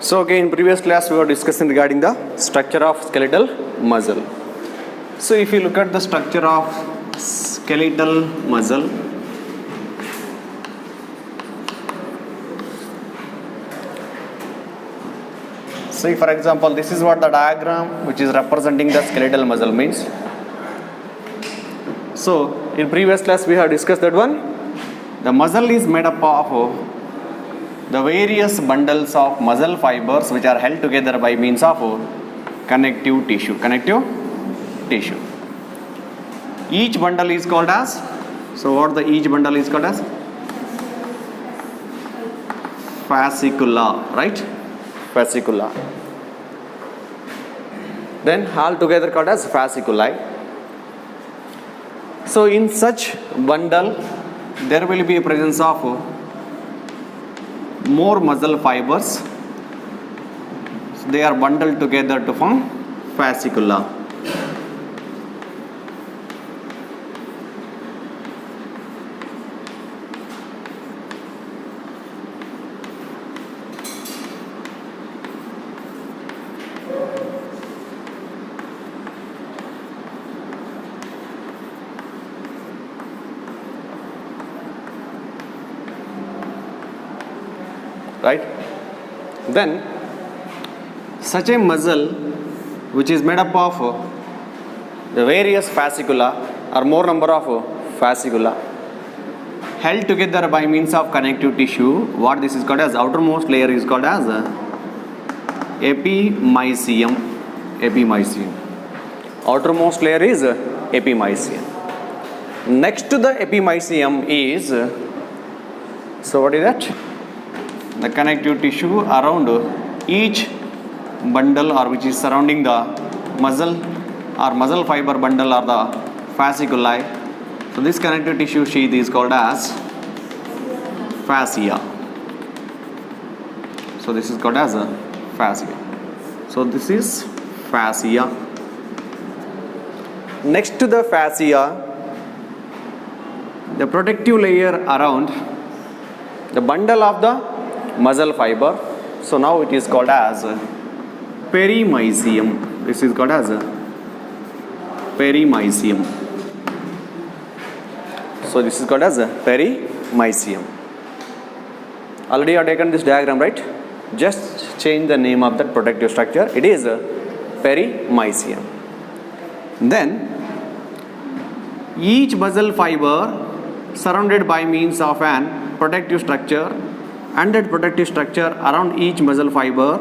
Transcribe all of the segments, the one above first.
So again, in previous class we were discussing regarding the structure of skeletal muscle. So if you look at the structure of skeletal muscle, say for example, this is what the diagram which is representing the skeletal muscle means. So in previous class we have discussed that one. The muscle is made up of the various bundles of muscle fibers which are held together by means of connective tissue. Each bundle is called as, so what the each bundle is called as? Fascicula, right? Fascicula. Then all together called as fasciculi. So in such bundle there will be a presence of more muscle fibers. So they are bundled together to form fascicula. Right? Then such a muscle which is made up of the various fascicula or more number of fascicula held together by means of connective tissue, what this is called as outermost layer is called as epimysium. Outermost layer is epimysium. Next to the epimysium is, so what is that? The connective tissue around each bundle or which is surrounding the muscle or muscle fiber bundle or the fasciculi. So this connective tissue sheath is called as fascia. So this is called as a fascia. So this is fascia. Next to the fascia, the protective layer around the bundle of the muscle fiber. So now it is called as perimysium. This is called as perimysium. So this is called as perimysium. Already I have taken this diagram, right? Just change the name of that protective structure. It is perimysium. Then each muscle fiber surrounded by means of an protective structure, and that protective structure around each muscle fiber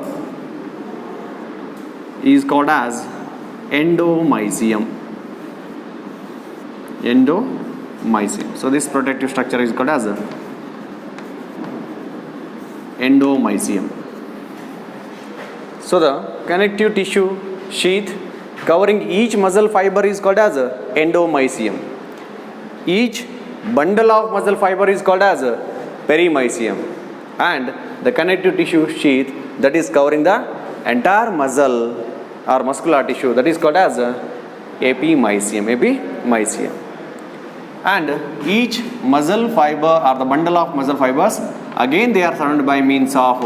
is called as endomysium. So this protective structure is called as endomysium. So the connective tissue sheath covering each muscle fiber is called as endomysium. Each bundle of muscle fiber is called as perimysium. And the connective tissue sheath that is covering the entire muscle or muscular tissue, that is called as epimysium. And each muscle fiber or the bundle of muscle fibers, again they are surrounded by means of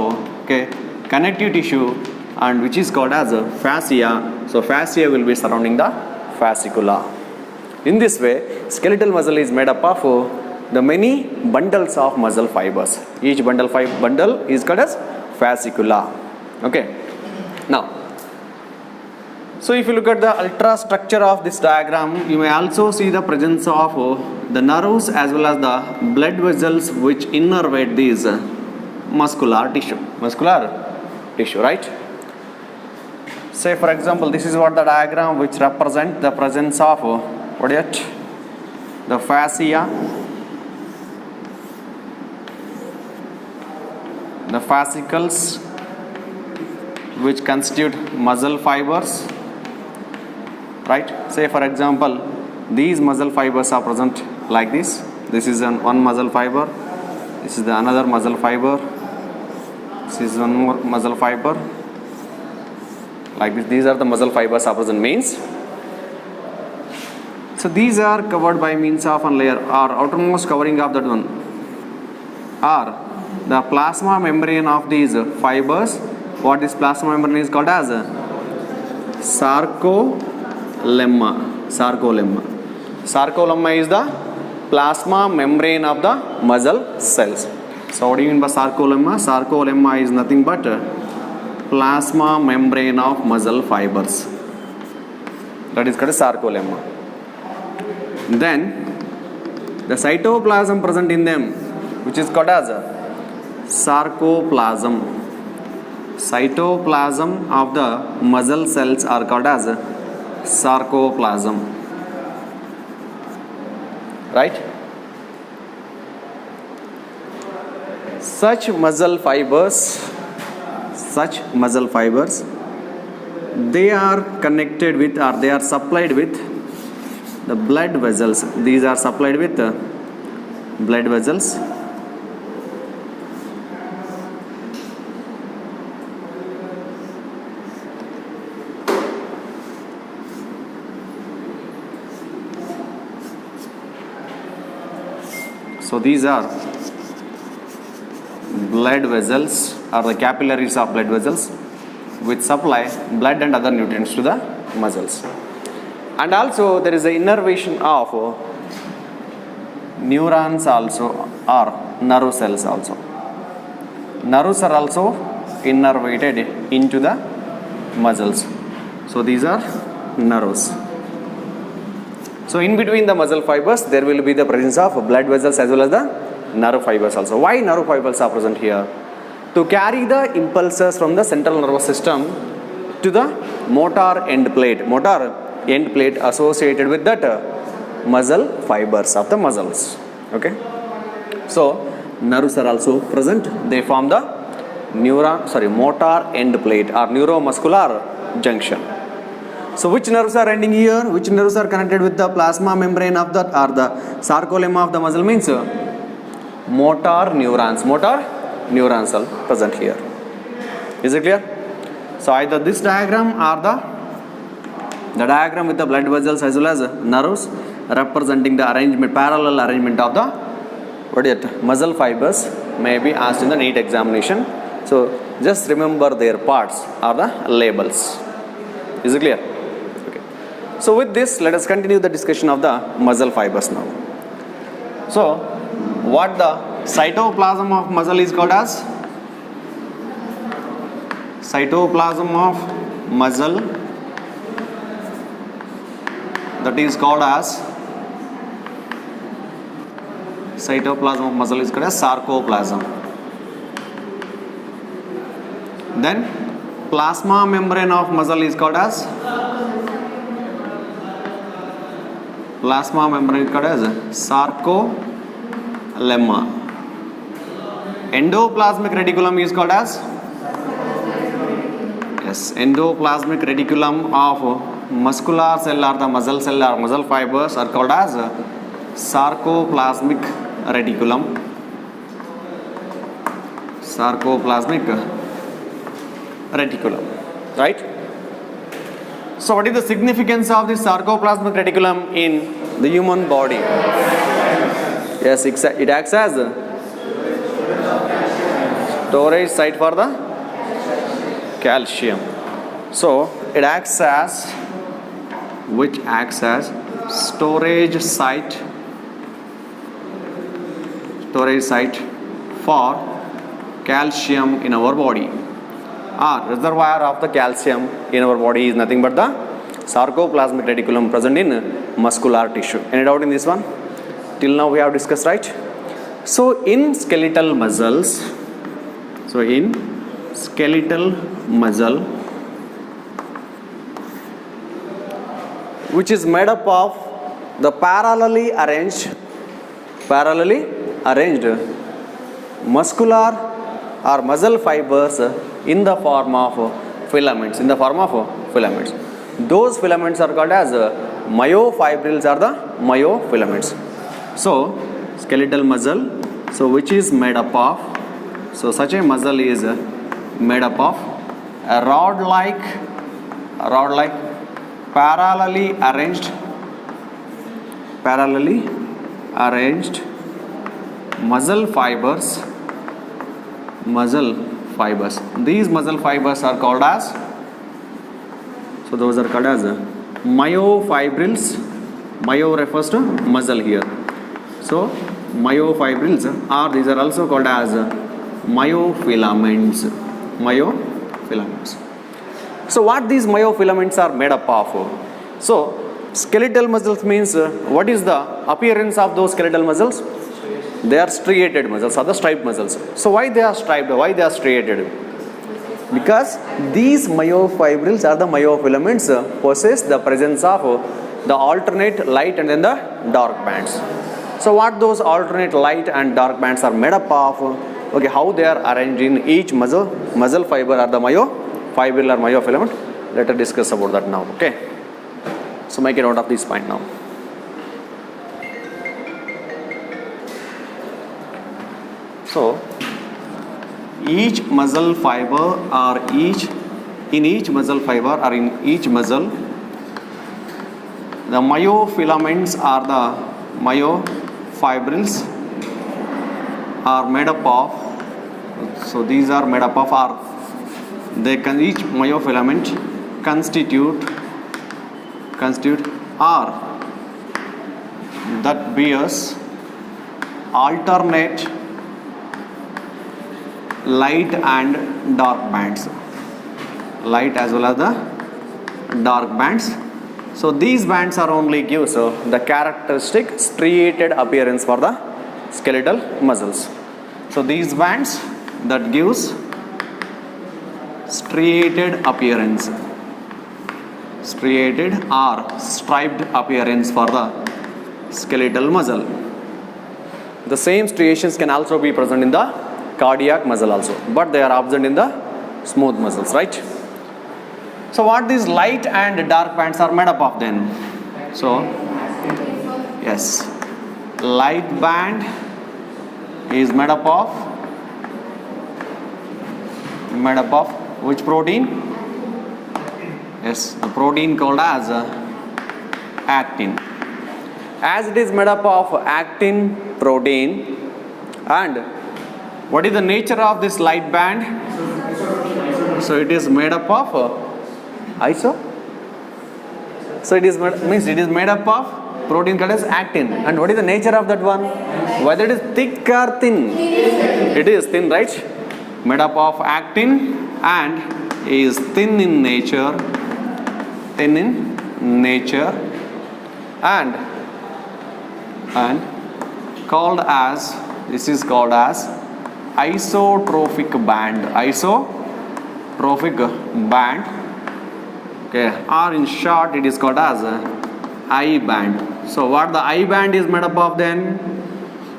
connective tissue, and which is called as fascia. So fascia will be surrounding the fascicula. In this way, skeletal muscle is made up of the many bundles of muscle fibers. Each bundle is called as fascicula. Okay. Now, so if you look at the ultra structure of this diagram, you may also see the presence of the nerves as well as the blood vessels which innervate these muscular tissue, right? Say for example, this is what the diagram which represents the presence of the fascia, the fascicles which constitute muscle fibers, right? Say for example, these muscle fibers are present like this. This is one muscle fiber, this is the another muscle fiber, this is one more muscle fiber, like this. These are the muscle fibers are present means. So these are covered by means of one layer or outermost covering of that one, or the plasma membrane of these fibers What this plasma membrane is called as? Sarcolemma. Sarcolemma. Sarcolemma is the plasma membrane of the muscle cells. So what do you mean by sarcolemma? Sarcolemma is nothing but plasma membrane of muscle fibers. That is called sarcolemma. Then the cytoplasm present in them, which is called as sarcoplasm. Cytoplasm of the muscle cells are called as sarcoplasm. Right? Such muscle fibers, they are connected with, or they are supplied with the blood vessels. These are supplied with blood vessels. So these are blood vessels, or the capillaries of blood vessels, which supply blood and other nutrients to the muscles. And also there is the innervation of neurons also, or nerve cells also. Nerves are also innervated into the muscles. So these are nerves. So in between the muscle fibers there will be the presence of blood vessels as well as the nerve fibers also. Why nerve fibers are present here? To carry the impulses from the central nervous system to the motor end plate associated with that muscle fibers of the muscles. Okay. So nerves are also present. They form the motor end plate or neuromuscular junction. So which nerves are ending here? Which nerves are connected with the plasma membrane of the, or the sarcolemma of the muscle means motor neurons. Motor neurons are present here. Is it clear? So either this diagram or the diagram with the blood vessels as well as nerves representing the arrangement, parallel arrangement of the muscle fibers may be asked in the NEET examination. So just remember their parts or the labels. Is it clear? Okay. So with this, let us continue the discussion of the muscle fibers now. So what the cytoplasm of muscle is called as? Cytoplasm of muscle, that is called as cytoplasm of muscle is called as sarcoplasm. Then plasma membrane of muscle is called as sarcolemma. Endoplasmic reticulum is called as endoplasmic reticulum of muscular cell or the muscle cell or muscle fibers are called as sarcoplasmic reticulum. Right? So what is the significance of this sarcoplasmic reticulum in the human body? Yes, it acts as a storage site for the calcium. So it acts as storage site for calcium in our body. Reservoir of the calcium in our body is nothing but the sarcoplasmic reticulum present in muscular tissue. Any doubt in this one? Till now we have discussed, right? So in skeletal muscles, which is made up of the parallelly arranged muscular or muscle fibers in the form of filaments. Those filaments are called as myofibrils or the myofilaments. So skeletal muscle, which is made up of, such a muscle is made up of a rod-like parallelly arranged muscle fibers fibers. These muscle fibers are called as, so those are called as myofibrils. Myo refers to muscle here. So myofibrils are, these are also called as myofilaments. Myofilaments. So what these myofilaments are made up of? So skeletal muscles means what is the appearance of those skeletal muscles? They are striated muscles or the striped muscles. So why they are striped? Why they are striated? Because these myofibrils are the myofilaments possess the presence of the alternate light and then the dark bands. So what those alternate light and dark bands are made up of? Okay, how they are arranged in each muscle fiber or the myofibril or myofilament. Let us discuss about that now. Okay. So make a note of this point now. So each muscle fiber or in each muscle the myofilaments or the myofibrils are made up of, so these are made up of, or they can, each myofilament constitute or that bears alternate light and dark bands, light as well as the dark bands. So these bands are only gives the characteristic striated appearance for the skeletal muscles. So these bands that gives striated appearance, striated or striped appearance for the skeletal muscle. The same striations can also be present in the cardiac muscle also, but they are absent in the smooth muscles, right? So what these light and dark bands are made up of then? So yes, light band is made up of which protein? Yes, the protein called as actin. As it is made up of actin protein, and what is the nature of this light band? So it is made up of iso. So it is made up of protein called as actin. And what is the nature of that one? Whether it is thick or thin? It is thin, right? Made up of actin and is thin in nature. And called as, this is called as isotrophic band. Okay, or in short it is called as I band. So what the I band is made up of then?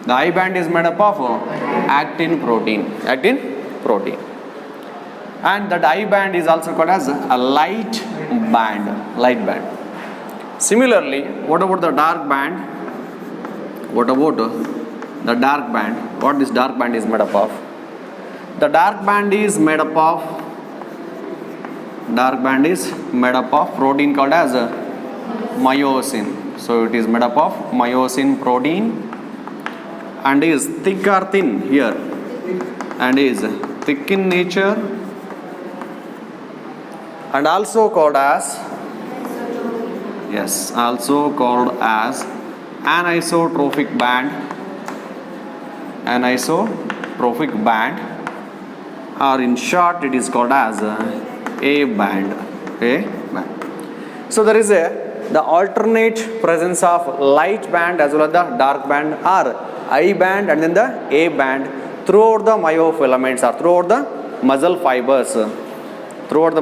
The I band is made up of actin protein. And that I band is also called as a light band. Similarly, what about the dark band? What this dark band is made up of? The dark band is made up of protein called as myosin. So it is made up of myosin protein and is thick or thin here, and is thick in nature, and also called as anisotrophic band, or in short it is called as A band. So there is the alternate presence of light band as well as the dark band, or I band and then the A band throughout the myofilaments or throughout the muscle fibers, or throughout the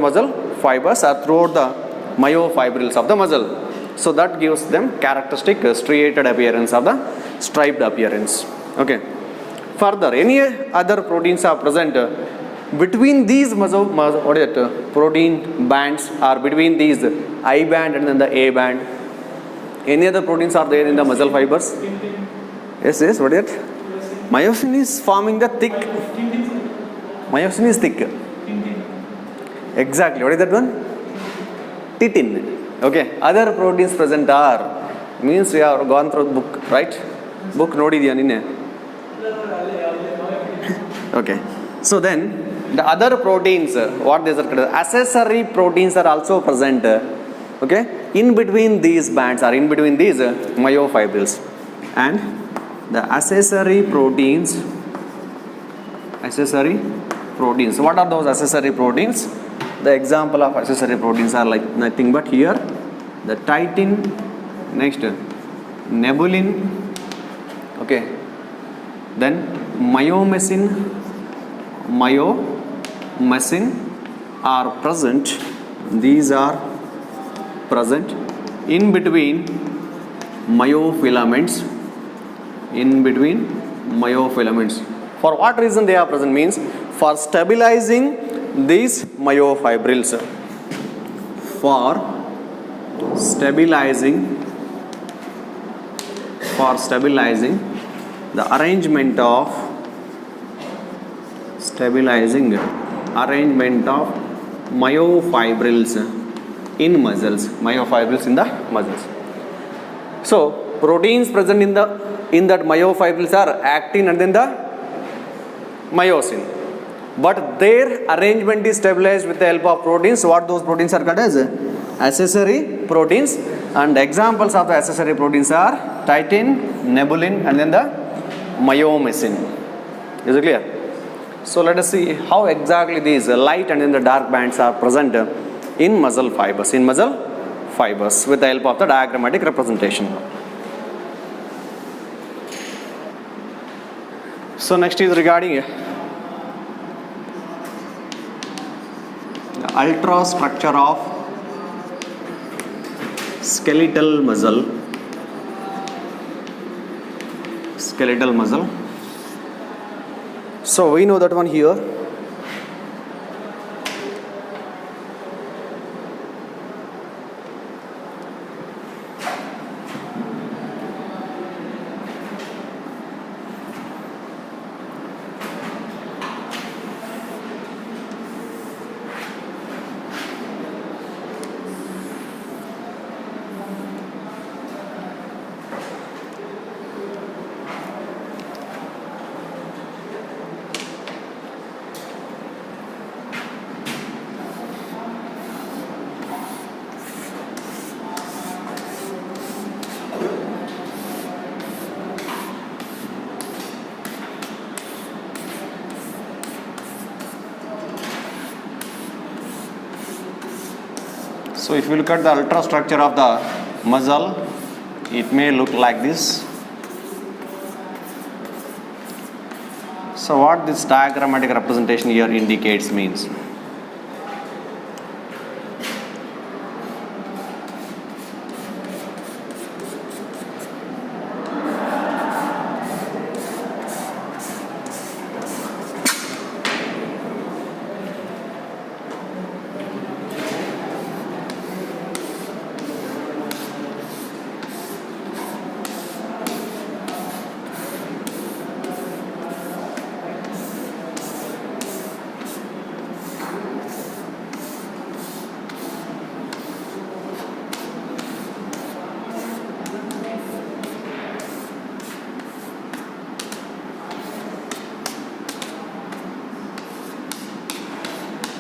myofibrils of the muscle. So that gives them characteristic striated appearance of the striped appearance. Okay. Further, any other proteins are present between these protein bands, or between these I band and then the A band? Any other proteins are there in the muscle fibers? Yes, what is it? Myosin is forming the thick. Myosin is thick. Exactly. What is that one? Titin. Okay. Other proteins present are, means we have gone through the book, right? Book nodidiya ninne. Okay. So then the other proteins, what these are called, accessory proteins are also present, okay, in between these bands or in between these myofibrils. And the accessory proteins, what are those accessory proteins? The example of accessory proteins are like nothing but here the titin, next nebulin, okay, then myomycin are present. These are present in between myofilaments. For what reason they are present? Means for stabilizing these myofibrils, for stabilizing the arrangement of myofibrils in muscles, So proteins present in that myofibrils are actin and then the myosin, but their arrangement is stabilized with the help of proteins. What those proteins are called as accessory proteins, and examples of the accessory proteins are titin, nebulin, and then the myomycin. Is it clear? So let us see how exactly these light and then the dark bands are present in muscle fibers, with the help of the diagrammatic representation. So next is regarding the ultrastructure of skeletal muscle. So we know that one here. So if you look at the ultrastructure of the muscle, it may look like this. So what this diagrammatic representation here indicates means,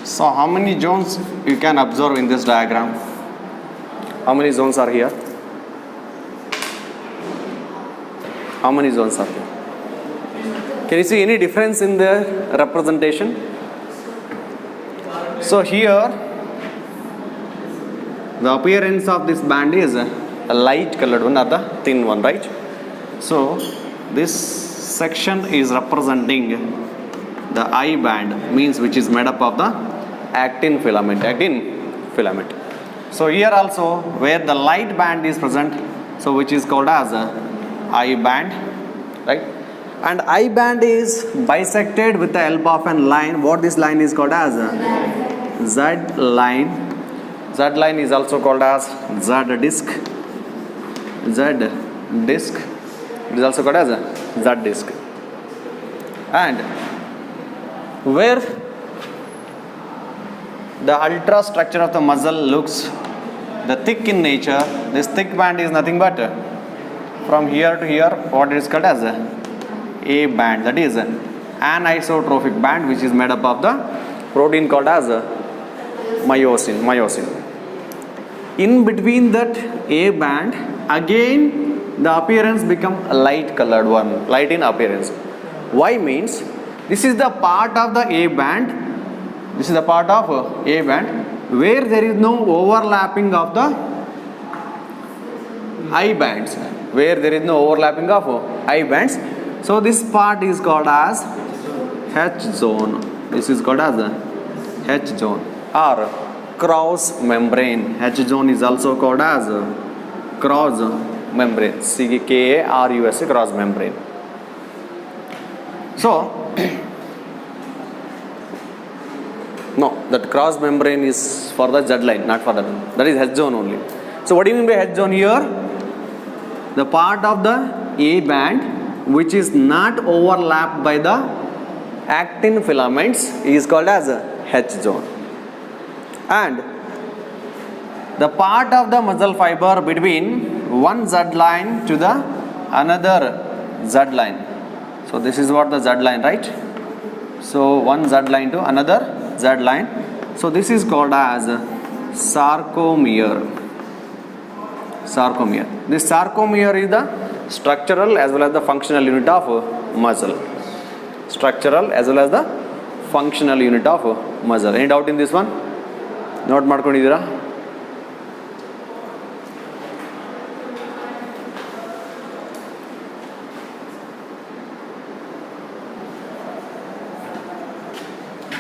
so how many zones you can observe in this diagram? How many zones are here? How many zones are here? Can you see any difference in the representation? So here the appearance of this band is a light colored one or the thin one, right? So this section is representing the I band, means which is made up of the actin filament. So here also where the light band is present, so which is called as I band, right? And I band is bisected with the help of a line. What this line is called as Z line. Z line is also called as Z disc. It is also called as Z disc. And where the ultrastructure of the muscle looks the thick in nature, this thick band is nothing but from here to here what is called as A band, that is an anisotropic band, which is made up of the protein called as myosin. In between that A band, again the appearance become a light colored one, light in appearance. Why means this is the part of the A band. This is the part of A band where there is no overlapping of the I bands. Where there is no overlapping of I bands. So this part is called as H zone. This is called as H zone or cross membrane. H zone is also called as cross membrane. CRUS, cross membrane. So no, that cross membrane is for the Z line, not for that. That is H zone only. So what do you mean by H zone here? The part of the A band which is not overlapped by the actin filaments is called as H zone. And the part of the muscle fiber between one Z line to the another Z line. So this is what the Z line, right? So one Z line to another Z line. So this is called as sarcomere. Sarcomere. This sarcomere is the structural as well as the functional unit of muscle. Structural as well as the functional unit of muscle. Any doubt in this one? Note ಮಾಡ್ಕೊಂಡಿದ್ದೀರಾ?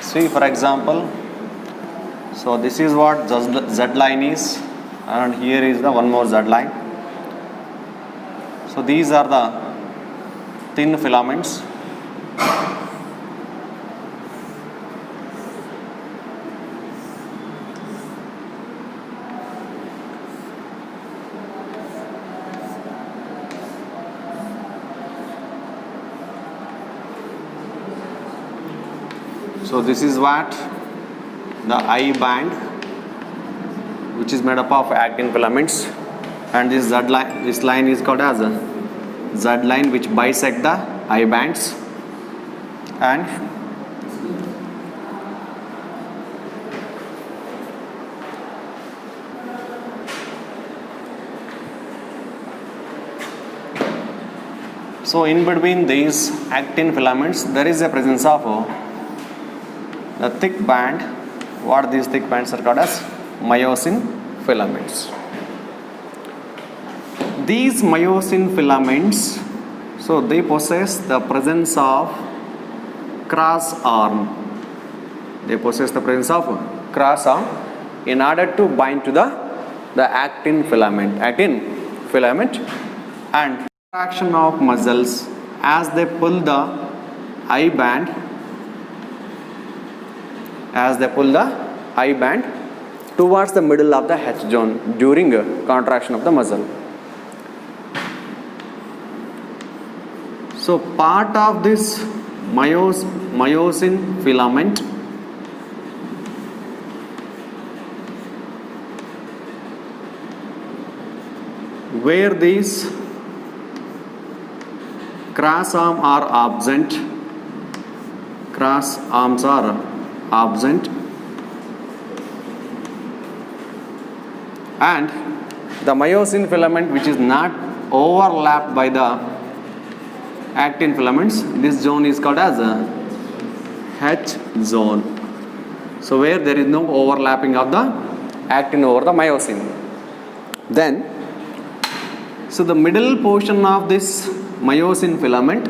See, for example, so this is what Z line is, and here is the one more Z line. So these are the thin filaments. So this is what the I band, which is made up of actin filaments, and this Z line, this line is called as a Z line, which bisect the I bands, and so in between these actin filaments there is a presence of the thick band. What these thick bands are called as myosin filaments. These myosin filaments, so they possess the presence of cross arm. They possess the presence of cross arm in order to bind to the actin filament. And action of muscles as they pull the I band. As they pull the I band towards the middle of the H zone during contraction of the muscle. So part of this myosin filament where these cross arms are absent, and the myosin filament which is not overlapped by the actin filaments, this zone is called as a H zone. So where there is no overlapping of the actin over the myosin. Then, so the middle portion of this myosin filament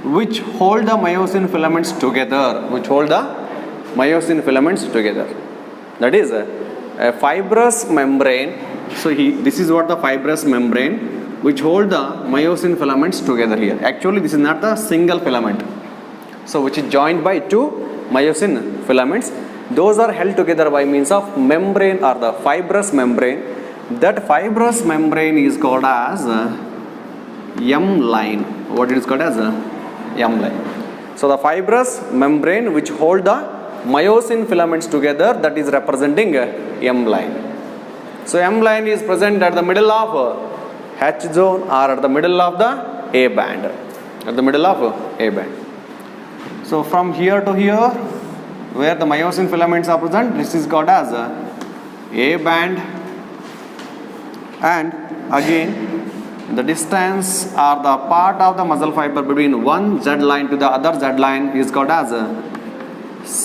which hold the myosin filaments together, that is a fibrous membrane. So this is what the fibrous membrane which hold the myosin filaments together here. Actually this is not a single filament, so which is joined by two myosin filaments. Those are held together by means of membrane or the fibrous membrane. That fibrous membrane is called as M line. What it is called as M line. So the fibrous membrane which hold the myosin filaments together, that is representing M line. So M line is present at the middle of H zone or at the middle of the A band. So from here to here, where the myosin filaments are present, this is called as A band, and again the distance or the part of the muscle fiber between one Z line to the other Z line is called as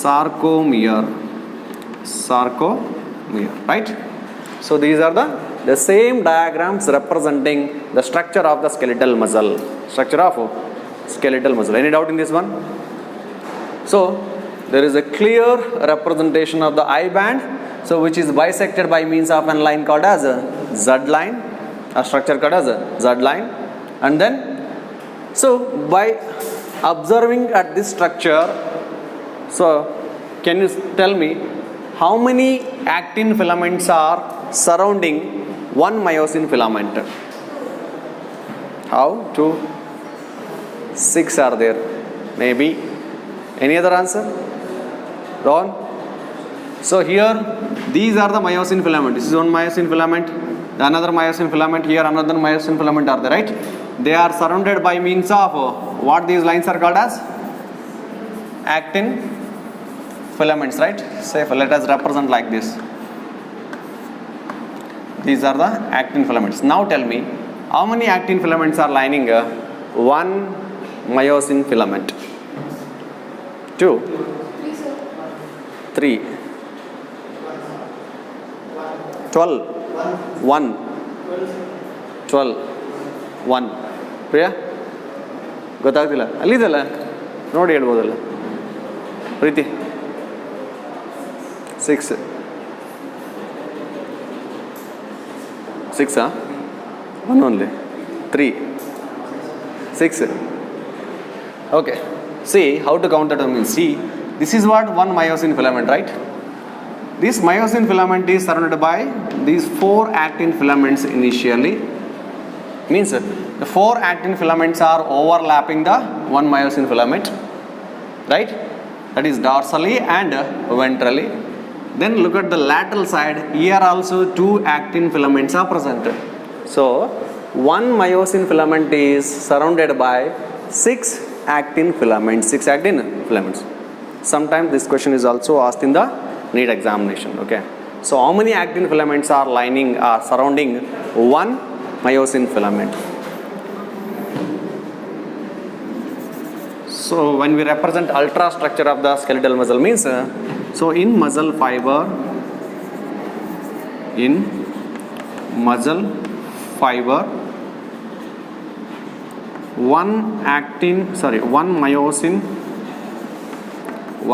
sarcomere. Sarcomere, right? So these are the same diagrams representing the structure of the skeletal muscle. Structure of skeletal muscle. Any doubt in this one? So there is a clear representation of the I band, so which is bisected by means of a line called as a Z line, a structure called as a Z line. And then, so by observing at this structure, so can you tell me how many actin filaments are surrounding one myosin filament? How? 2, 6 are there. Maybe. Any other answer? Ron? So here, these are the myosin filament. This is one myosin filament, another myosin filament, here another myosin filament are there, right? They are surrounded by means of what these lines are called as? Actin filaments, right? Say, let us represent like this. These are the actin filaments. Now tell me, how many actin filaments are lining one myosin filament? 2, 3, 12, 1, 12, 1. Priya ಗೊತ್ತಾಗ್ತಿಲ್ಲ, ಅಲ್ಲಿದಲ್ಲ ನೋಡಿ ಹೇಳ್ಬೋದಲ್ಲ ಪ್ರೀತಿ. 6, 6 1 only, 3, 6. Okay, see how to count it. See, this is what one myosin filament, right? This myosin filament is surrounded by these 4 actin filaments initially. Means the 4 actin filaments are overlapping the one myosin filament, right? That is dorsally and ventrally. Then look at the lateral side. Here also 2 actin filaments are present. So one myosin filament is surrounded by 6 actin filaments. 6 actin filaments. Sometimes this question is also asked in the NEET examination. Okay. So how many actin filaments are lining or surrounding one myosin filament? So when we represent ultrastructure of the skeletal muscle means, so in muscle fiber,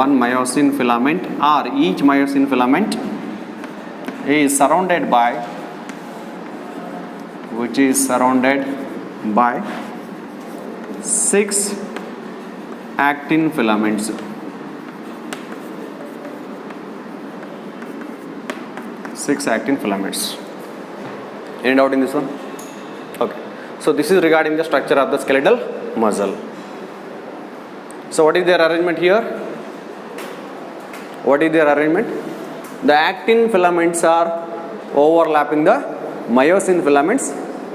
one myosin filament or each myosin filament is surrounded by, which is surrounded by 6 actin filaments. 6 actin filaments. Any doubt in this one? Okay. So this is regarding the structure of the skeletal muscle. So what is their arrangement here? What is their arrangement? The actin filaments are overlapping the myosin filaments,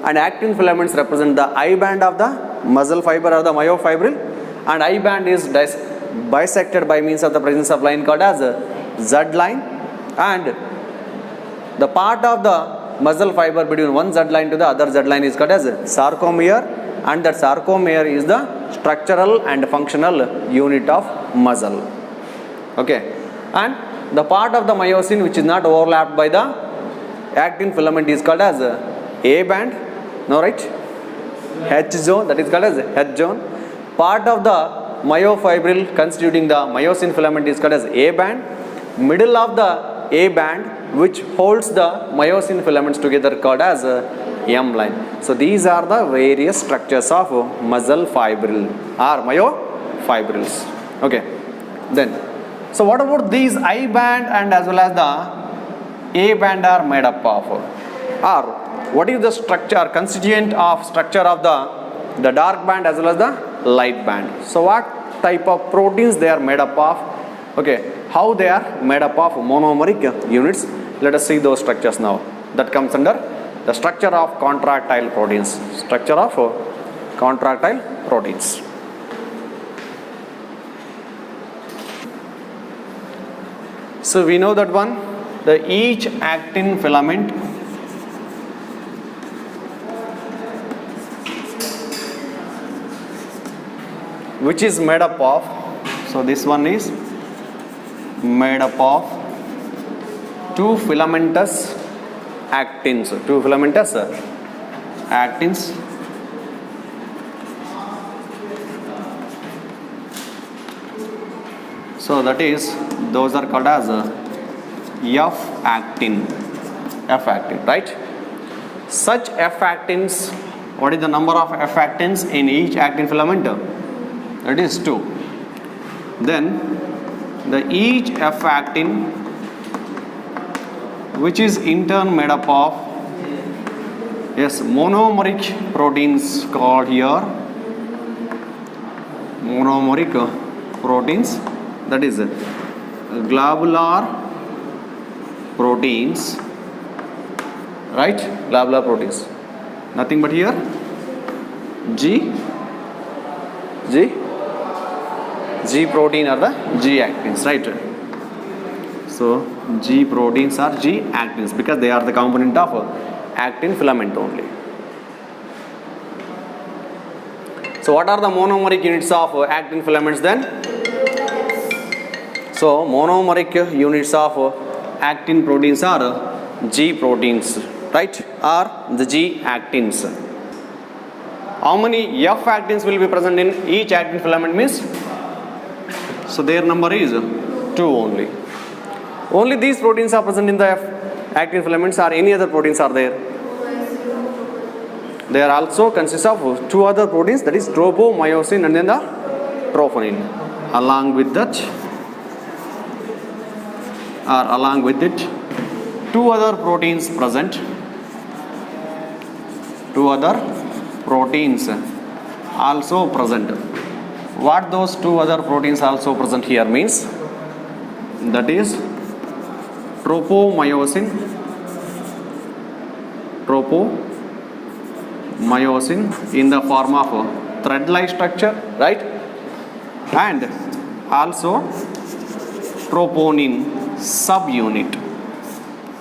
and actin filaments represent the I band of the muscle fiber or the myofibril, and I band is bisected by means of the presence of line called as Z line, and the part of the muscle fiber between one Z line to the other Z line is called as sarcomere, and that sarcomere is the structural and functional unit of muscle. Okay, and the part of the myosin which is not overlapped by the actin filament is called as A band. No, right? H zone, that is called as H zone. Part of the myofibril constituting the myosin filament is called as A band. Middle of the A band which holds the myosin filaments together called as M line. So these are the various structures of muscle fibril or myofibrils. Okay. Then, so what about these I band and as well as the A band are made up of? Or what is the structure, constituent of structure of the dark band as well as the light band? So what type of proteins they are made up of? Okay, how they are made up of monomeric units? Let us see those structures now. That comes under the structure of contractile proteins. Structure of contractile proteins. So we know that one, the each actin filament which is made up of, so this one is made up of two filamentous actins, so that is, those are called as F-actin, right? Such F-actins, what is the number of F-actins in each actin filament? That is 2. Then the each F-actin which is in turn made up of, yes, monomeric proteins called here, monomeric proteins, that is globular proteins, right? Globular proteins, nothing but here G protein are the G actins, right? So G proteins are G actins because they are the component of actin filament only. So what are the monomeric units of actin filaments then? So monomeric units of actin proteins are G proteins, right? Or the G actins. How many F actins will be present in each actin filament means? So their number is 2 only. Only these proteins are present in the actin filaments, or any other proteins are there? They are also consist of 2 other proteins, that is tropomyosin and then the troponin. Along with it, 2 other proteins present. 2 other proteins also present. What those 2 other proteins also present here means? That is tropomyosin in the form of thread-like structure, right? And also troponin subunit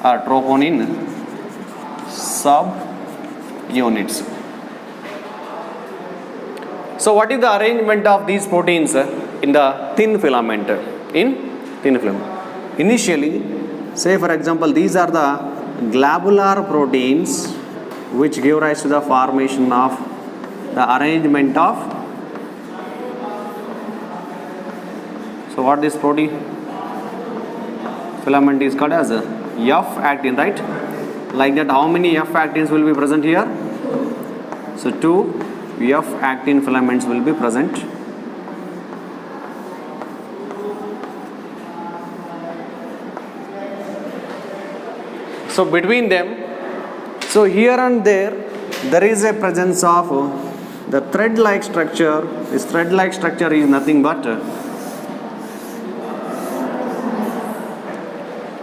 or troponin subunits. So what is the arrangement of these proteins in the thin filament? Initially, say for example, these are the globular proteins which give rise to the formation of the arrangement of, so what this protein filament is called as F-actin, right? Like that, how many F-actins will be present here? So 2 F-actin filaments will be present. So between them, so here and there is a presence of the thread-like structure. This thread-like structure is nothing but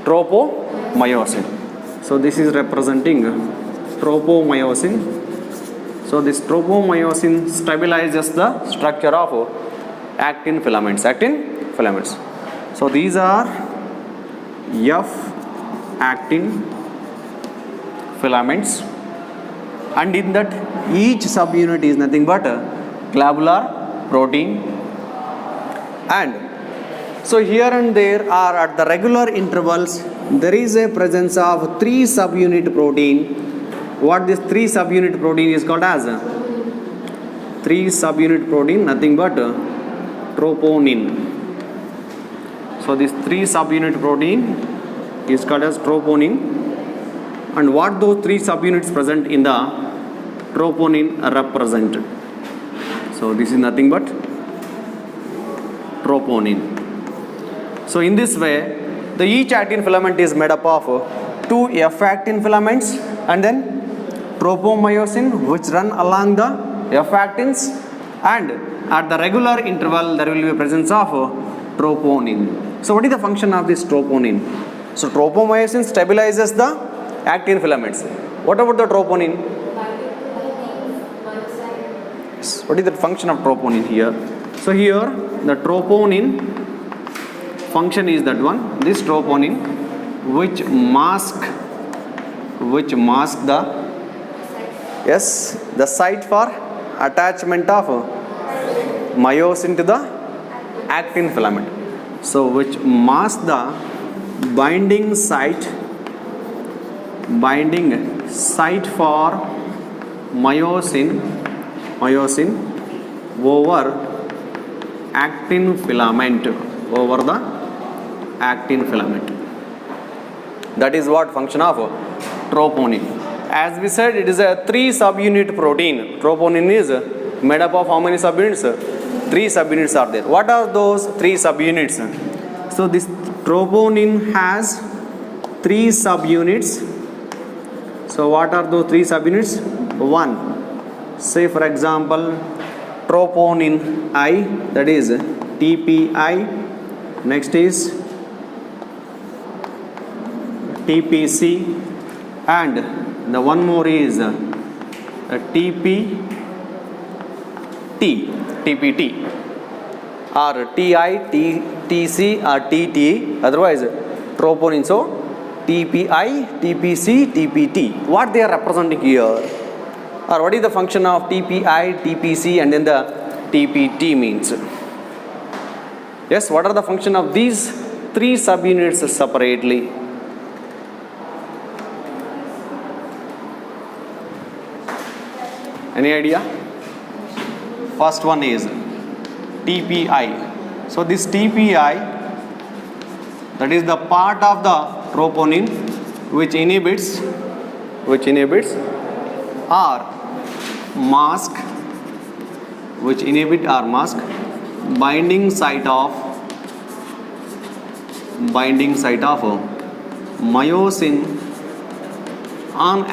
tropomyosin. So this is representing tropomyosin. So this tropomyosin stabilizes the structure of actin filaments. So these are F-actin filaments, and in that each subunit is nothing but a globular protein. And so here and there are at the regular intervals there is a presence of 3 subunit protein. What this 3 subunit protein is called as? 3 subunit protein, nothing but troponin. So this 3 subunit protein is called as troponin. And what those 3 subunits present in the troponin represent? So this is nothing but troponin. So in this way, the each actin filament is made up of 2 F-actin filaments and then tropomyosin which run along the F-actins, and at the regular interval there will be a presence of troponin. So what is the function of this troponin? So tropomyosin stabilizes the actin filaments. What about the troponin? What is the function of troponin here? So here the troponin function is that one, this troponin which mask the, yes, the site for attachment of myosin to the actin filament. So which mask the binding site for myosin over actin filament, over the actin filament. That is what function of troponin. As we said, it is a 3 subunit protein. Troponin is made up of how many subunits? 3 subunits are there. What are those 3 subunits? So this troponin has 3 subunits. So what are those 3 subunits? 1, say for example, troponin I, that is TPI. Next is TPC, and the one more is TPT, or TI, TC, or TT, otherwise troponin. So TPI, TPC, TPT. What they are representing here, or what is the function of TPI, TPC, and then the TPT means? Yes, what are the function of these 3 subunits separately? Any idea? First one is TPI. So this TPI, that is the part of the troponin which inhibits or mask, binding site of myosin on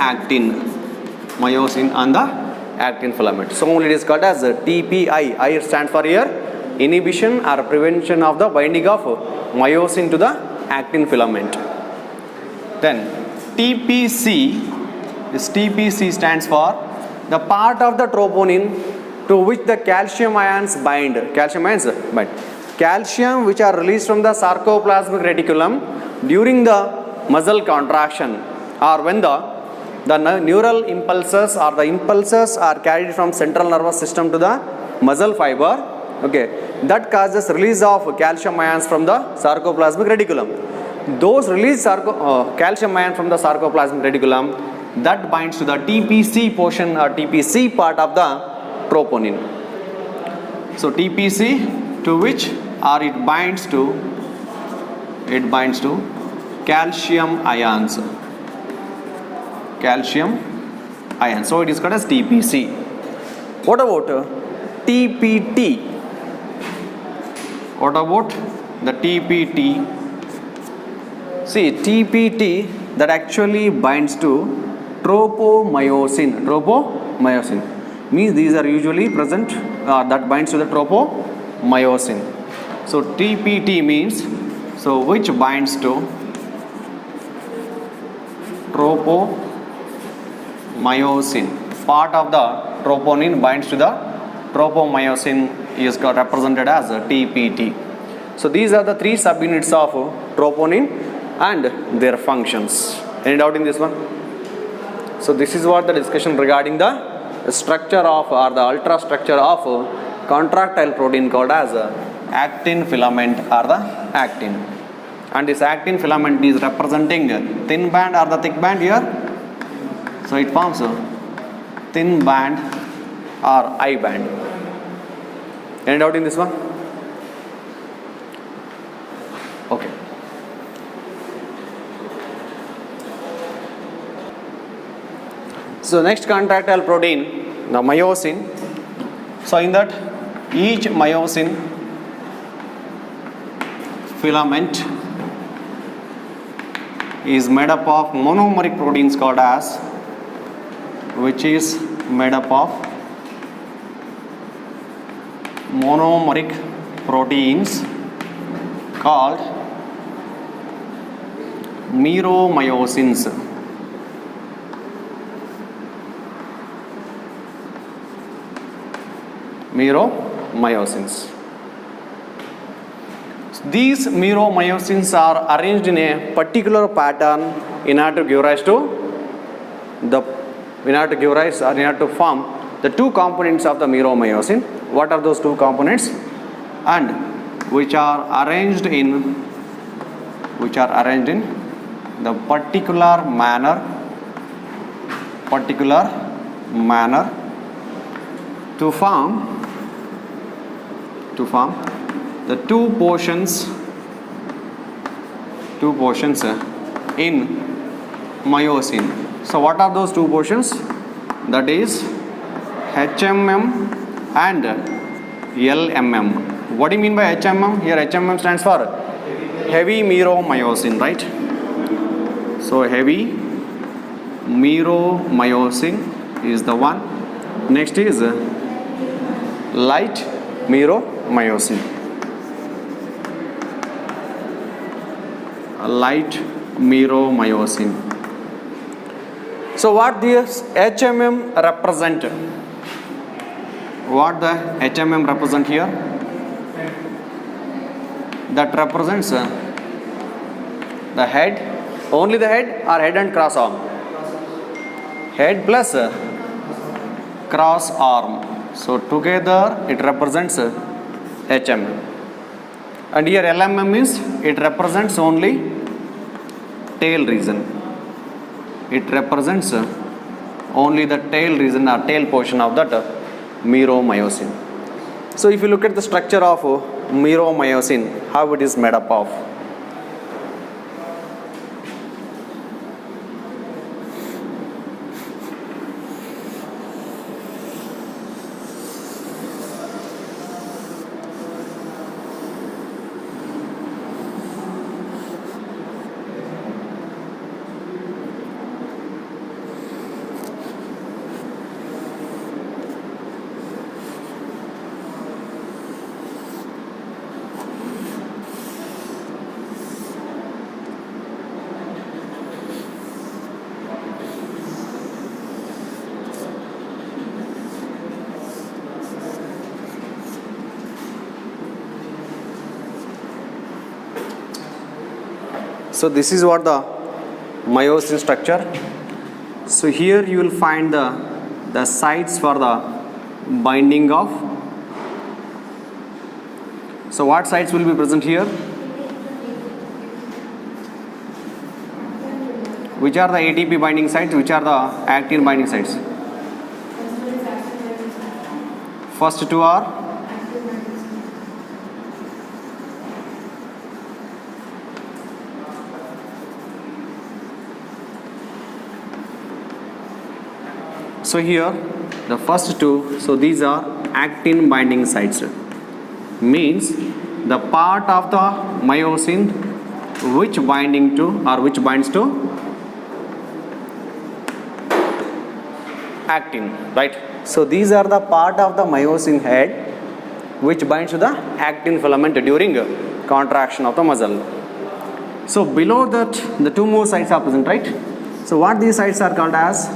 the actin filament. So only it is called as TPI. I stands for here inhibition or prevention of the binding of myosin to the actin filament. Then TPC, this TPC stands for the part of the troponin to which the calcium ions bind. Calcium which are released from the sarcoplasmic reticulum during the muscle contraction, or when the neural impulses or the impulses are carried from central nervous system to the muscle fiber. Okay, that causes release of calcium ions from the sarcoplasmic reticulum. Those released calcium ions from the sarcoplasmic reticulum, that binds to the TPC portion or TPC part of the troponin. So TPC to which, or it binds to calcium ions. So it is called as TPC. What about TPT? What about the TPT? See, TPT that actually binds to tropomyosin. Means these are usually present, that binds to the tropomyosin. So TPT means, so which binds to tropomyosin. Part of the troponin binds to the tropomyosin is got represented as a TPT. So these are the 3 subunits of troponin and their functions. Any doubt in this one? So this is what the discussion regarding the structure of, or the ultrastructure of contractile protein called as actin filament or the actin. And this actin filament is representing thin band or the thick band here. So it forms a thin band or I band. Any doubt in this one? Okay. So next contractile protein, the myosin. So in that, each myosin filament is made up of monomeric proteins called as, which is made up of monomeric proteins called meromyosins. These meromyosins are arranged in a particular pattern in order to give rise to form the two components of the meromyosin. What are those two components? And which are arranged in the particular manner to form the two portions in myosin. So what are those two portions? That is HMM and LMM. What do you mean by HMM? Here HMM stands for heavy meromyosin, right? So heavy meromyosin is the one. Next is light meromyosin. Light meromyosin. So what this HMM represent? What the HMM represent here? That represents the head, only the head, or head and cross arm? Head plus cross arm. So together it represents HMM. And here LMM is, it represents only tail region. It represents only the tail region or tail portion of that meromyosin. So if you look at the structure of meromyosin, how it is made up of? So this is what the myosin structure. So here you will find the sites for the binding of. So what sites will be present here? Which are the ATP binding sites? Which are the actin binding sites? First two are so here the first two, so these are actin binding sites, means the part of the myosin which binds to actin, right? So these are the part of the myosin head which binds to the actin filament during contraction of the muscle. So below that the two more sites are present, right? So what these sites are called as?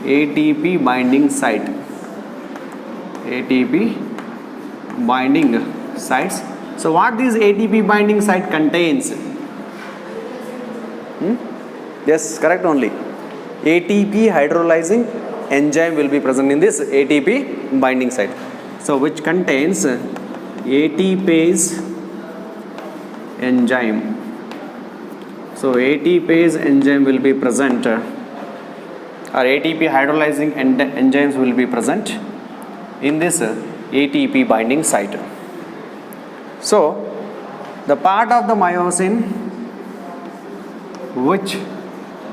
ATP binding site. ATP binding sites. So what this ATP binding site contains? Yes, correct only. ATP hydrolyzing enzyme will be present in this ATP binding site. So which contains ATPase enzyme. So ATPase enzyme will be present, or ATP hydrolyzing enzymes will be present in this ATP binding site. So the part of the myosin which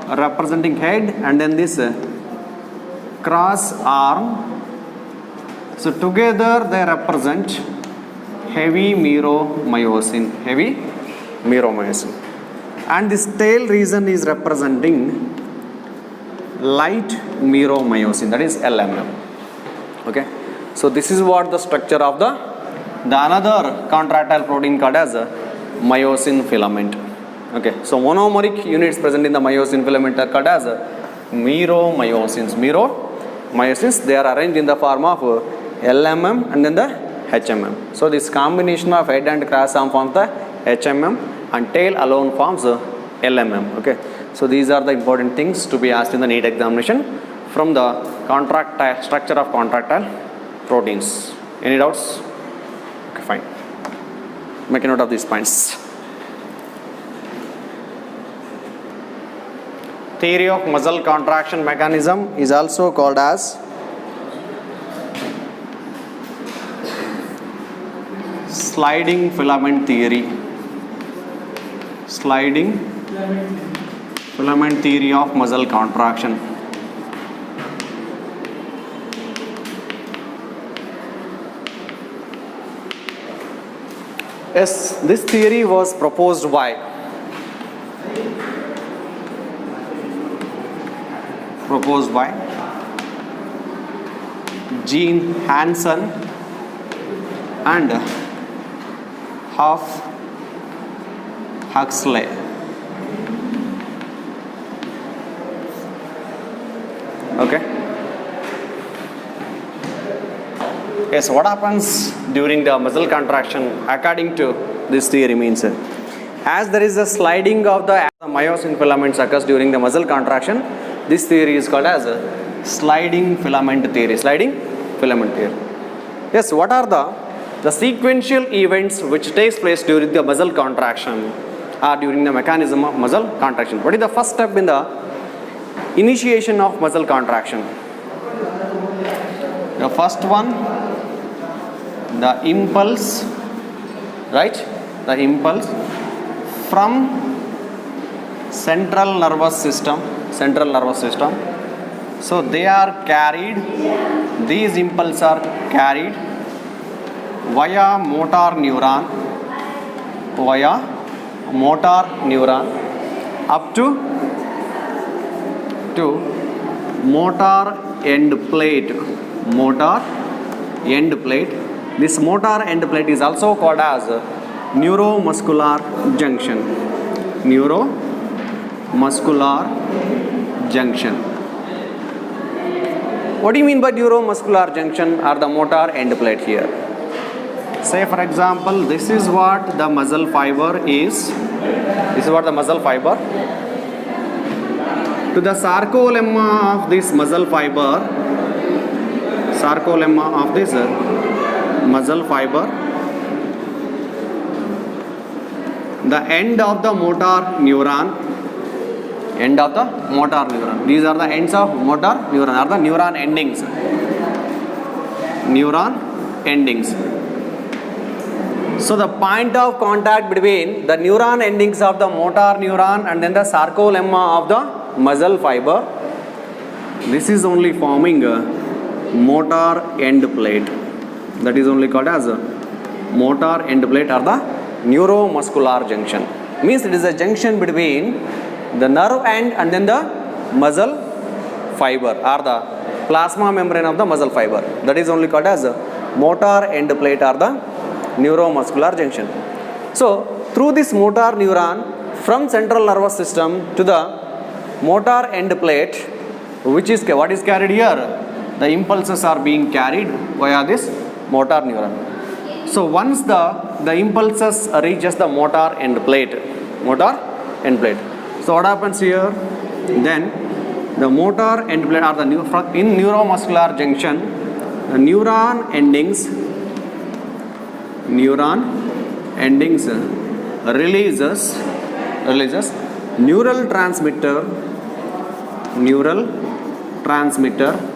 representing head and then this cross arm, so together they represent heavy meromyosin, and this tail region is representing light meromyosin, that is LMM. Okay, so this is what the structure of the another contractile protein called as myosin filament. Okay, so monomeric units present in the myosin filament are called as meromyosins. They are arranged in the form of LMM and then the HMM. So this combination of head and cross arm forms the HMM and tail alone forms LMM. Okay. So these are the important things to be asked in the NEET examination from the contractile structure of contractile proteins. Any doubts? Okay, fine. Make a note of these points. Theory of muscle contraction mechanism is also called as sliding filament theory. Sliding filament theory of muscle contraction. Yes, this theory was proposed by Gene Hansen and Huxley. Okay. Yes, what happens during the muscle contraction according to this theory means as there is a sliding of the myosin filaments occurs during the muscle contraction, this theory is called as sliding filament theory. Sliding filament theory. Yes, what are the sequential events which takes place during the muscle contraction or during the mechanism of muscle contraction? What is the first step in the initiation of muscle contraction? The first one, the impulse, right? The impulse from central nervous system. So they are carried, these impulses are carried via motor neuron up to motor end plate. This motor end plate is also called as neuromuscular junction. What do you mean by neuromuscular junction or the motor end plate here? Say for example, this is what the muscle fiber is. This is what the muscle fiber. To the sarcolemma of this muscle fiber, the end of the motor neuron. These are the ends of motor neuron, are the neuron endings. So the point of contact between the neuron endings of the motor neuron and then the sarcolemma of the muscle fiber, this is only forming a motor end plate. That is only called as a motor end plate or the neuromuscular junction. Means it is a junction between the nerve end and then the muscle fiber or the plasma membrane of the muscle fiber. That is only called as a motor end plate or the neuromuscular junction. So through this motor neuron from central nervous system to the motor end plate, which is what is carried here, the impulses are being carried via this motor neuron. So once the impulses reaches the motor end plate. So what happens here? Then the motor end plate or in neuromuscular junction, the neuron endings releases neural transmitter.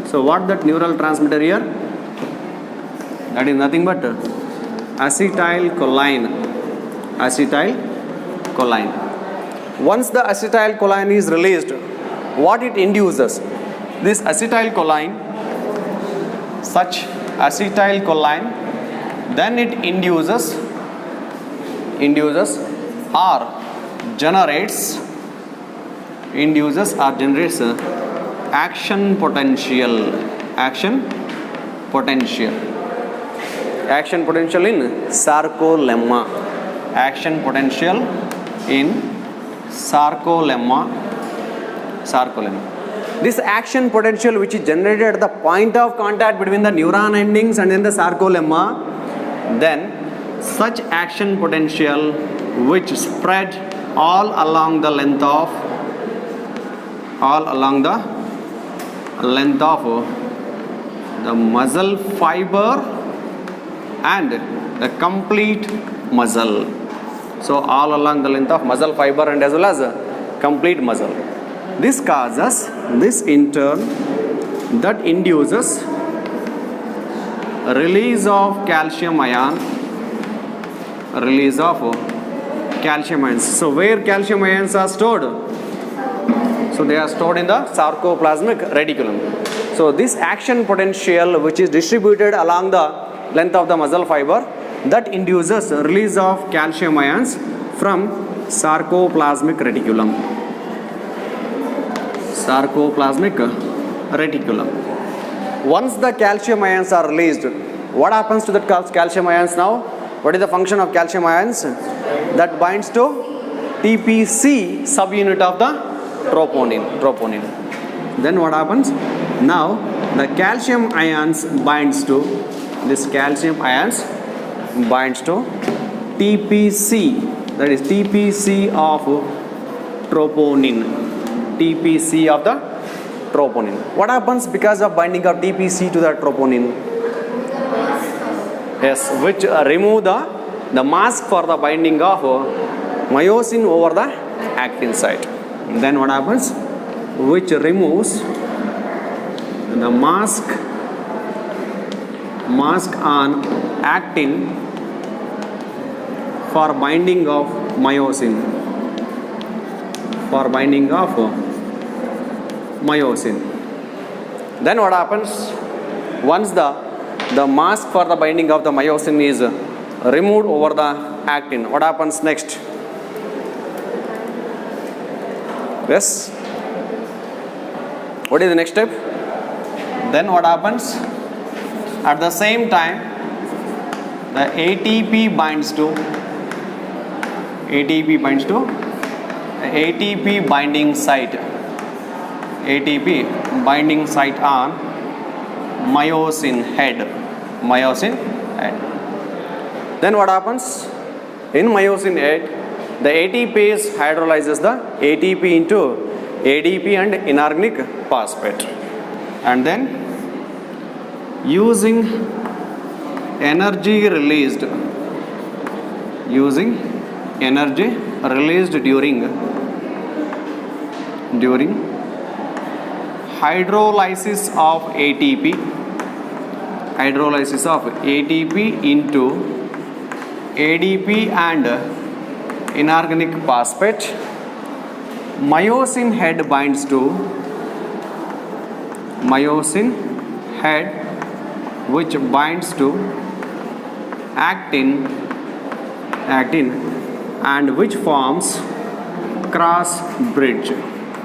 So what that neural transmitter here? That is nothing but acetylcholine. Once the acetylcholine is released, what it induces? This acetylcholine, then it induces or generates action potential in sarcolemma. This action potential which is generated at the point of contact between the neuron endings and then the sarcolemma, then such action potential which spread all along the length of the muscle fiber and the complete muscle. So all along the length of muscle fiber and as well as complete muscle. This causes, this in turn, that induces release of calcium ions. So where calcium ions are stored? So they are stored in the sarcoplasmic reticulum. So this action potential which is distributed along the length of the muscle fiber, that induces release of calcium ions from sarcoplasmic reticulum. Once the calcium ions are released, what happens to the calcium ions now? What is the function of calcium ions? That binds to TPC subunit of the troponin. Then what happens? Now the calcium ions binds to TPC, that is TPC of troponin. What happens because of binding of TPC to the troponin? Yes, which remove the mask for the binding of myosin over the actin site. Then what happens? Which removes the mask on actin for binding of myosin. Then what happens? Once the mask for the binding of the myosin is removed over the actin, what happens next? Yes? What is the next step? Then what happens? At the same time, the ATP binds to ATP binding site on myosin head. Then what happens? In myosin head, the ATPase hydrolyzes the ATP into ADP and inorganic phosphate. And then using energy released during hydrolysis of ATP into ADP and inorganic phosphate, myosin head binds to which binds to actin and which forms cross bridge.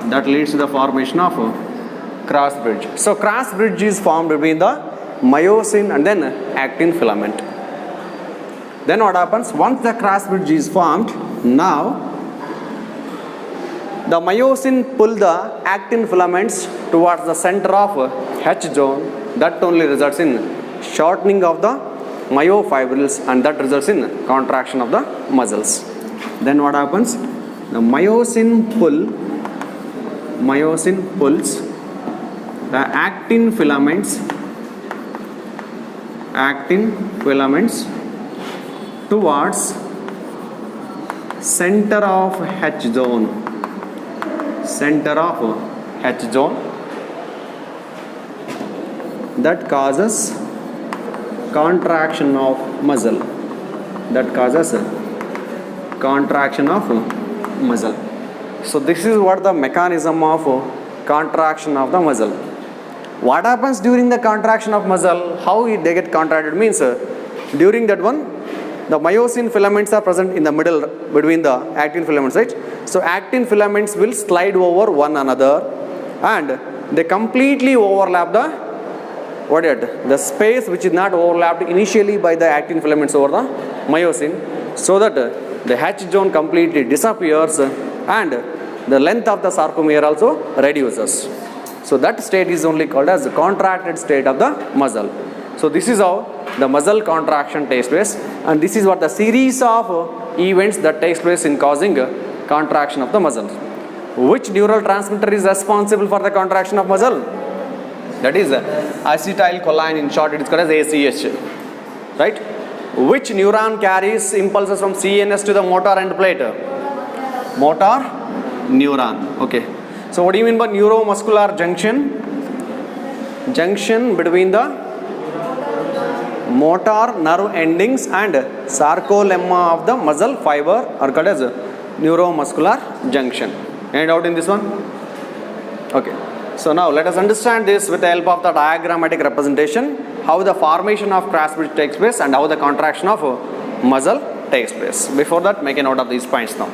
That leads to the formation of cross bridge. So cross bridge is formed between the myosin and then actin filament. Then what happens? Once the cross bridge is formed, now the myosin pull the actin filaments towards the center of H zone. That only results in shortening of the myofibrils and that results in contraction of the muscles. Then what happens? The myosin pulls the actin filaments towards center of H zone. That causes contraction of muscle. So this is what the mechanism of contraction of the muscle. What happens during the contraction of muscle? How they get contracted means during that one, the myosin filaments are present in the middle between the actin filaments, right? So actin filaments will slide over one another and they completely overlap the space which is not overlapped initially by the actin filaments over the myosin, so that the H zone completely disappears and the length of the sarcomere also reduces. So that state is only called as the contracted state of the muscle. So this is how the muscle contraction takes place, and this is what the series of events that takes place in causing contraction of the muscle. Which neural transmitter is responsible for the contraction of muscle? That is acetylcholine, in short it is called as ACH, right? Which neuron carries impulses from CNS to the motor end plate? Motor neuron. Okay. So what do you mean by neuromuscular junction? Junction between the motor nerve endings and sarcolemma of the muscle fiber are called as neuromuscular junction. Any doubt in this one? Okay. So now let us understand this with the help of the diagrammatic representation, how the formation of cross bridge takes place and how the contraction of muscle takes place. Before that, make a note of these points now.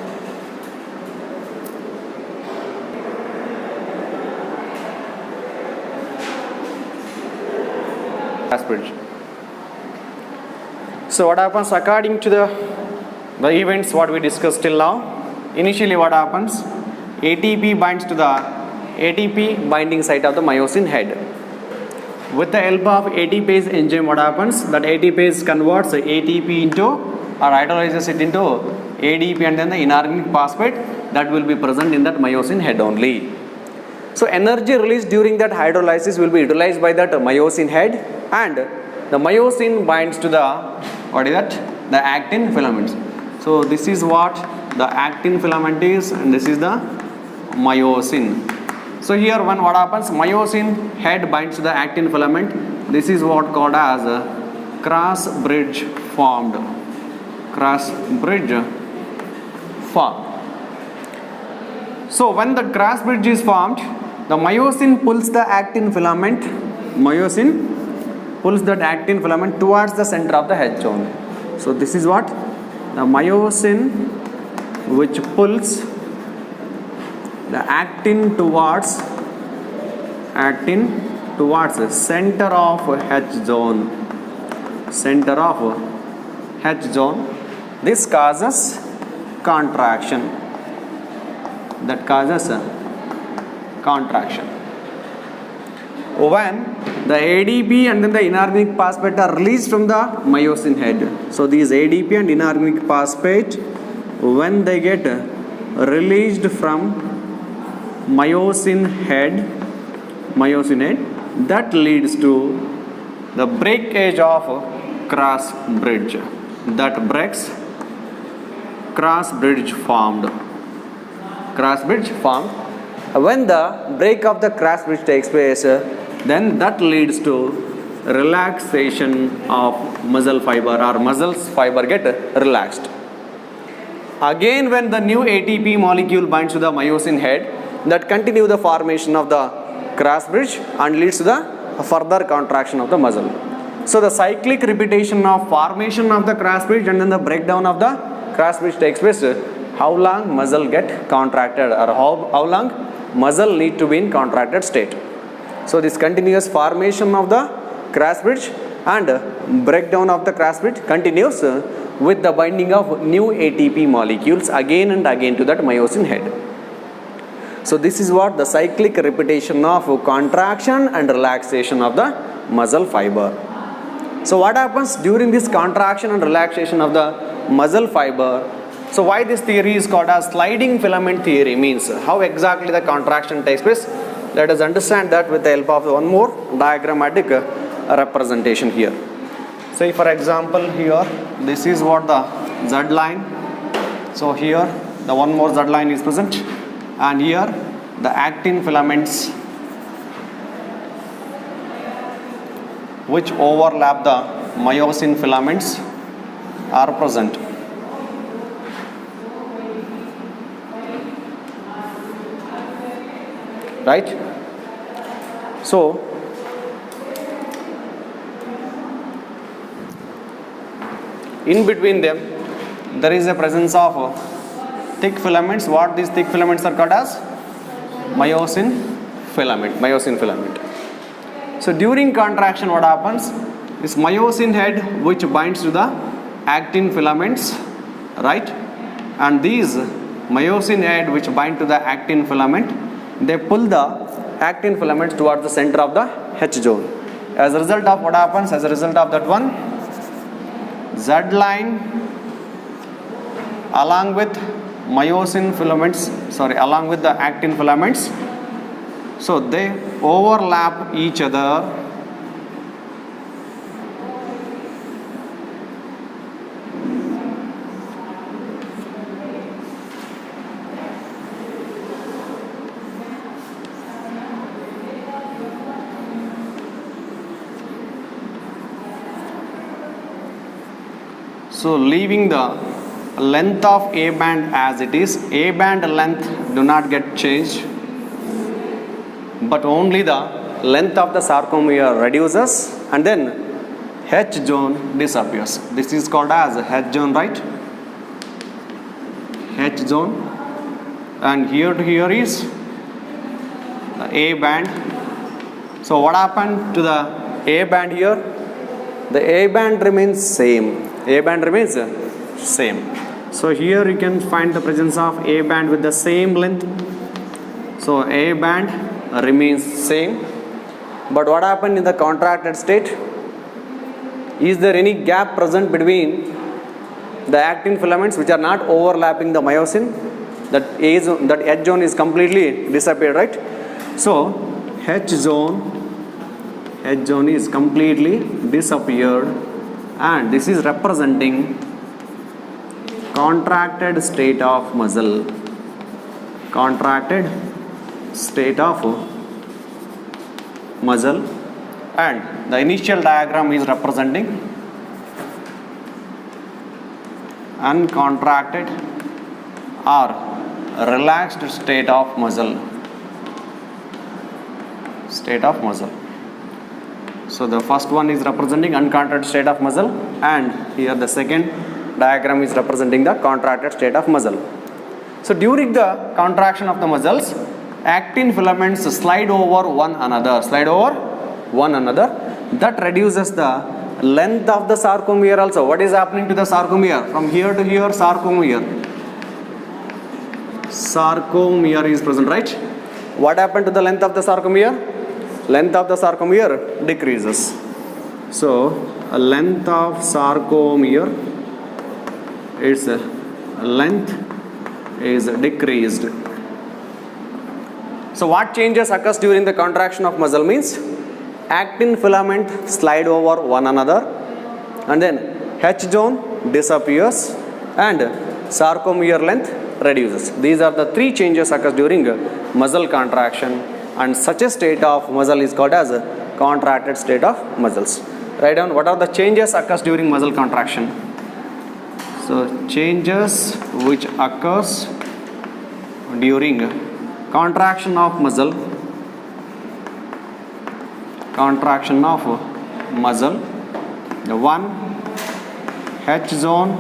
Cross bridge. So what happens according to the events what we discussed till now? Initially what happens? ATP binds to the ATP binding site of the myosin head. With the help of ATPase enzyme, what happens? That ATPase converts ATP into or hydrolyzes it into ADP and then the inorganic phosphate that will be present in that myosin head only. So energy released during that hydrolysis will be utilized by that myosin head, and the myosin binds to the, what is that? The actin filaments. So this is what the actin filament is, and this is the myosin. So here what happens? Myosin head binds to the actin filament. This is what called as a cross bridge formed. Cross bridge formed. So when the cross bridge is formed, the myosin pulls the actin filament. Myosin pulls that actin filament towards the center of the head zone. So this is what the myosin which pulls the actin towards the center of H zone. Center of H zone. This causes contraction. That causes contraction. When the ADP and then the inorganic phosphate are released from the myosin head. So these ADP and inorganic phosphate, when they get released from myosin head, that leads to the breakage of cross bridge. That breaks cross bridge formed. Cross bridge formed. When the break of the cross bridge takes place, then that leads to relaxation of muscle fiber, or muscles fiber get relaxed. Again, when the new ATP molecule binds to the myosin head, that continue the formation of the cross bridge and leads to the further contraction of the muscle. So the cyclic repetition of formation of the cross bridge and then the breakdown of the cross bridge takes place. How long muscle get contracted, or how long muscle need to be in contracted state. So this continuous formation of the cross bridge and breakdown of the cross bridge continues with the binding of new ATP molecules again and again to that myosin head. So this is what the cyclic repetition of contraction and relaxation of the muscle fiber. So what happens during this contraction and relaxation of the muscle fiber? So why this theory is called as sliding filament theory, means how exactly the contraction takes place. Let us understand that with the help of one more diagrammatic representation here. Say for example here, this is what the Z line. So here the one more Z line is present, and here the actin filaments which overlap the myosin filaments are present. Right? So in between them there is a presence of thick filaments. What these thick filaments are called as? Myosin filament. So during contraction what happens? This myosin head which binds to the actin filaments, right? And these myosin head which bind to the actin filament, they pull the actin filaments towards the center of the H zone. As a result of what happens? As a result of that one, Z line along with myosin filaments, along with the actin filaments. So they overlap each other. So leaving the length of A band as it is, A band length do not get changed, but only the length of the sarcomere reduces and then H zone disappears. This is called as H zone, right? H zone, and here to here is the A band. So what happened to the A band here? The A band remains same. A band remains same. So here you can find the presence of A band with the same length. So A band remains same. But what happened in the contracted state? Is there any gap present between the actin filaments which are not overlapping the myosin? That H zone is completely disappeared, right? So H zone is completely disappeared, and this is representing contracted state of muscle. Contracted state of muscle, and the initial diagram is representing uncontracted or relaxed state of muscle. So the first one is representing uncontracted state of muscle, and here the second diagram is representing the contracted state of muscle. So during the contraction of the muscles, actin filaments slide over one another. That reduces the length of the sarcomere also. What is happening to the sarcomere? From here to here, sarcomere is present, right? What happened to the length of the sarcomere? Length of the sarcomere decreases. So length of sarcomere, its length is decreased. So what changes occurs during the contraction of muscle means actin filament slide over one another, and then H zone disappears and sarcomere length reduces. These are the three changes occurs during muscle contraction, and such a state of muscle is called as a contracted state of muscles. Write down what are the changes occurs during muscle contraction. So changes which occurs during contraction of muscle. The one, H zone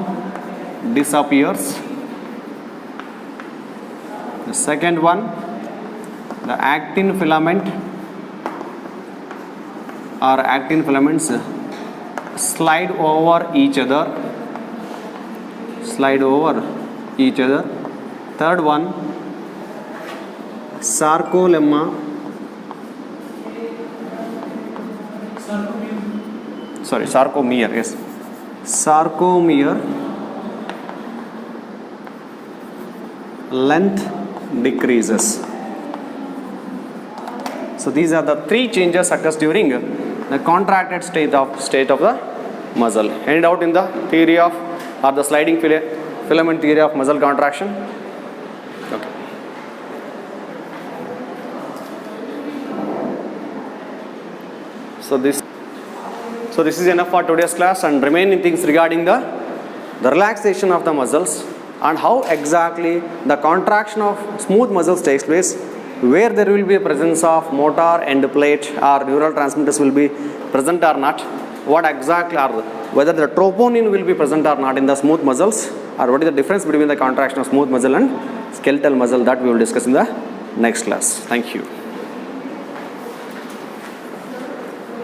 disappears. The second one, the actin filament or actin filaments slide over each other. Third one, sarcomere length decreases. So these are the three changes occurs during the contracted state of the muscle. Any doubt in the theory of or the sliding filament theory of muscle contraction? Okay. So this is enough for today's class, and remaining things regarding the relaxation of the muscles and how exactly the contraction of smooth muscles takes place, where there will be a presence of motor end plate or neural transmitters will be present or not, what exactly are whether the troponin will be present or not in the smooth muscles, or what is the difference between the contraction of smooth muscle and skeletal muscle, that we will discuss in the next class. Thank you.